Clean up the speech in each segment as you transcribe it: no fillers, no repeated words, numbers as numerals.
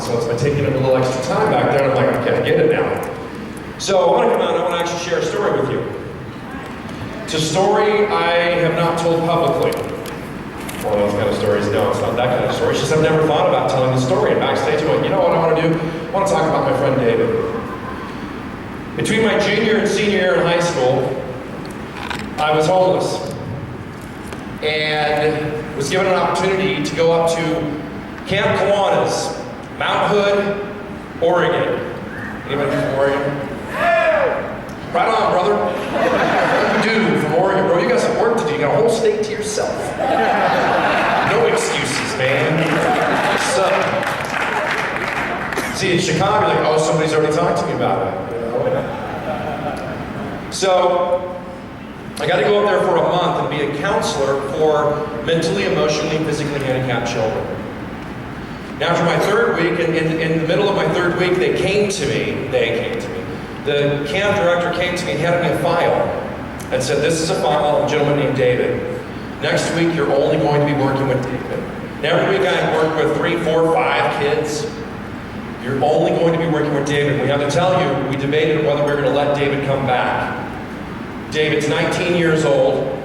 so it's been taking up a little extra time back there, and I'm like, okay, I get it now. So I want to come out and I want to actually share a story with you. It's a story I have not told publicly. One of those kind of stories. No, it's not that kind of story. It's just I've never thought about telling the story. And backstage, I went, you know what I want to do? I want to talk about my friend David. Between my junior and senior year in high school, I was homeless. And was given an opportunity to go up to Camp Kiwanis, Mount Hood, Oregon. Anybody from Oregon? Right on, brother. Dude from Oregon, bro. You got some work to do. You got a whole state to yourself. No excuses, man. So, see, in Chicago, like, oh, somebody's already talked to me about it. You know? So, I got to go up there for a month and be a counselor for mentally, emotionally, and physically handicapped children. Now, after my third week, in the middle of my third week, they came to me. The camp director came to me and handed me a file and said, this is a file of a gentleman named David. Next week, you're only going to be working with David. Now, every week I work with 3, 4, 5 kids. You're only going to be working with David. We have to tell you, we debated whether we were going to let David come back. David's 19 years old.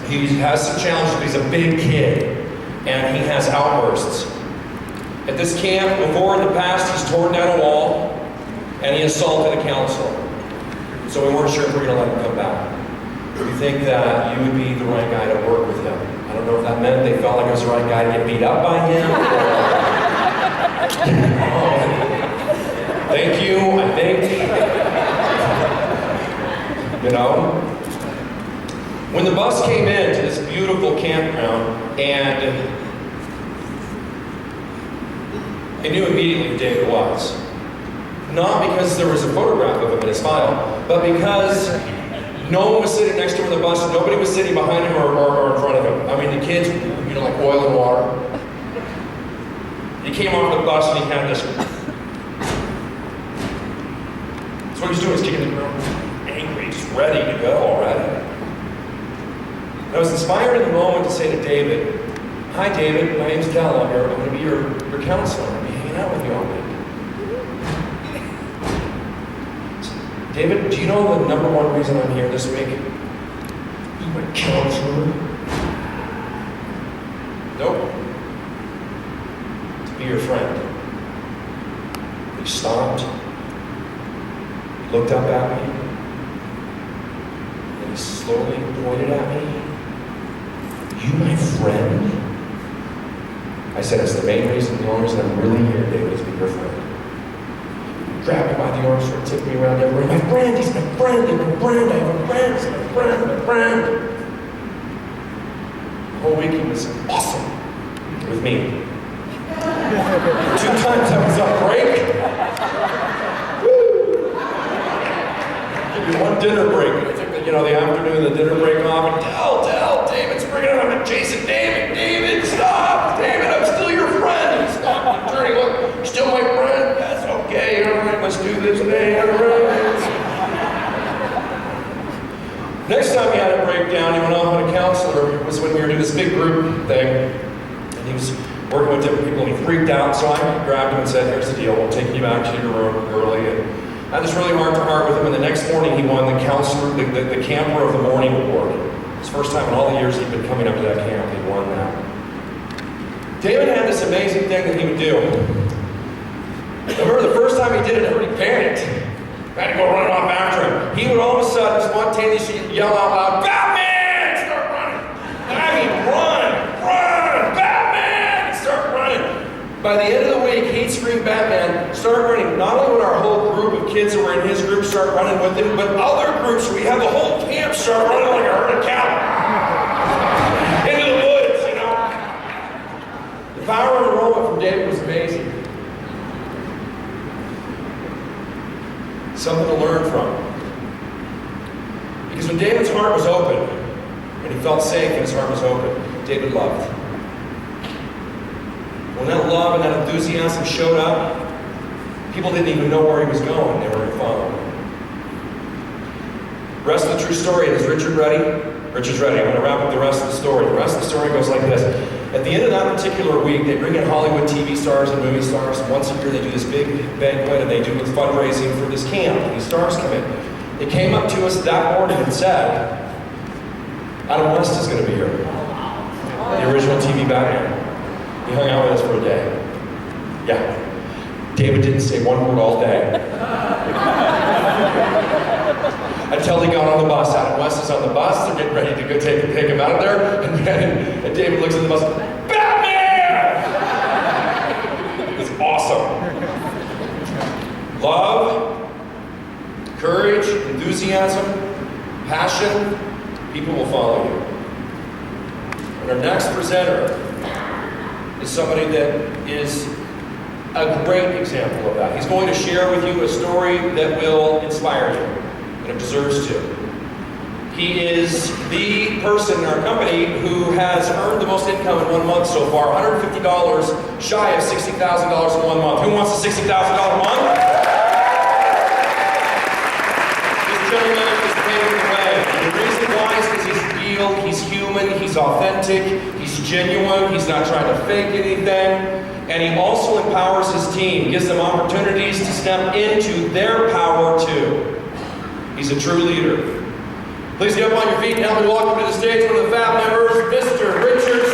He has some challenges, but he's a big kid. And he has outbursts. At this camp, before in the past, he's torn down a wall. And he assaulted a counselor. So we weren't sure if we were going to let him come back. We think that you would be the right guy to work with him. I don't know if that meant they felt like I was the right guy to get beat up by him. Thank you, I think. You know? When the bus came into this beautiful campground, and I knew immediately who David was. Not because there was a photograph of him in his file, but because no one was sitting next to him on the bus, and nobody was sitting behind him or in front of him. I mean, the kids, you know, like oil and water. He came off the bus and he had this. So what he's doing is kicking the ground, angry, just ready to go already. And I was inspired in the moment to say to David, hi David, my name's Cal, I'm going to be your counselor. I'm going to be hanging out with you all week. David, do you know the number one reason I'm here this week? Be my counselor. Nope. To be your friend. He stopped. He looked up at me. And he slowly pointed at me. You my friend? I said, it's the main reason, the only reason I'm really here, David, is to be your friend. Grabbed me by the arm, started taking me around everywhere. My friend, he's my friend, he's my friend, I have a friend, he's my friend, my friend. The whole week he was awesome with me. 2 times I was on break. Woo! Give me 1 dinner break. I took the afternoon, the dinner break off, and Dell, David's bringing it up, and Jason, David, stop! David, I'm still your friend. And he stopped and turned, look, you're still my friend? That's okay, all right, let's do this today, all right. Next time he had a breakdown, he went off on a counselor. It was when we were doing this big group thing, and he was working with different people, and he freaked out, so I grabbed him and said, here's the deal, we're taking you back to your room early, and I had this really heart-to-heart with him, and the next morning he won the counselor, the camper of the morning award. It's the first time in all the years he'd been coming up to that camp, he won that. David had this amazing thing that he would do. I remember the first time he did it, everybody panicked. I had to go running off after him. He would all of a sudden spontaneously yell out loud, Batman! Start running. I mean, run, Batman! And start running. By the end of the week, he'd scream Batman, start running. Not only would our whole group of kids that were in his group start running with him, but other groups, we had the whole camp start running like a herd of cattle. Into the woods, you know. The power of enrollment from David was amazing. Something to learn from. Because when David's heart was open, when he felt safe and his heart was open, David loved. When that love and that enthusiasm showed up, people didn't even know where he was going. They were following him. Rest of the true story. Is Richard ready? Richard's ready. I'm going to wrap up the rest of the story. The rest of the story goes like this. At the end of that particular week, they bring in Hollywood TV stars and movie stars. Once a year, they do this big banquet, and they do fundraising for this camp. And these stars come in. They came up to us that morning and said, Adam West is going to be here. The original TV Batman. He hung out with us for a day. Yeah. David didn't say one word all day. Until he got on the bus. Adam West is on the bus. They're getting ready to go take him out of there. And David looks at the bus. Batman! It's awesome. Love, courage, enthusiasm, passion, people will follow you. And our next presenter is somebody that is a great example of that. He's going to share with you a story that will inspire you, and it deserves to. He is the person in our company who has earned the most income in 1 month so far, $150 shy of $60,000 in 1 month. Who wants a $60,000 month? This gentleman is paving the way. And the reason why is because he's real, he's human, he's authentic, he's genuine, he's not trying to fake anything. And he also empowers his team, gives them opportunities to step into their power too. He's a true leader. Please get up on your feet and help me welcome to the stage one of the FAB members, Mr. Richard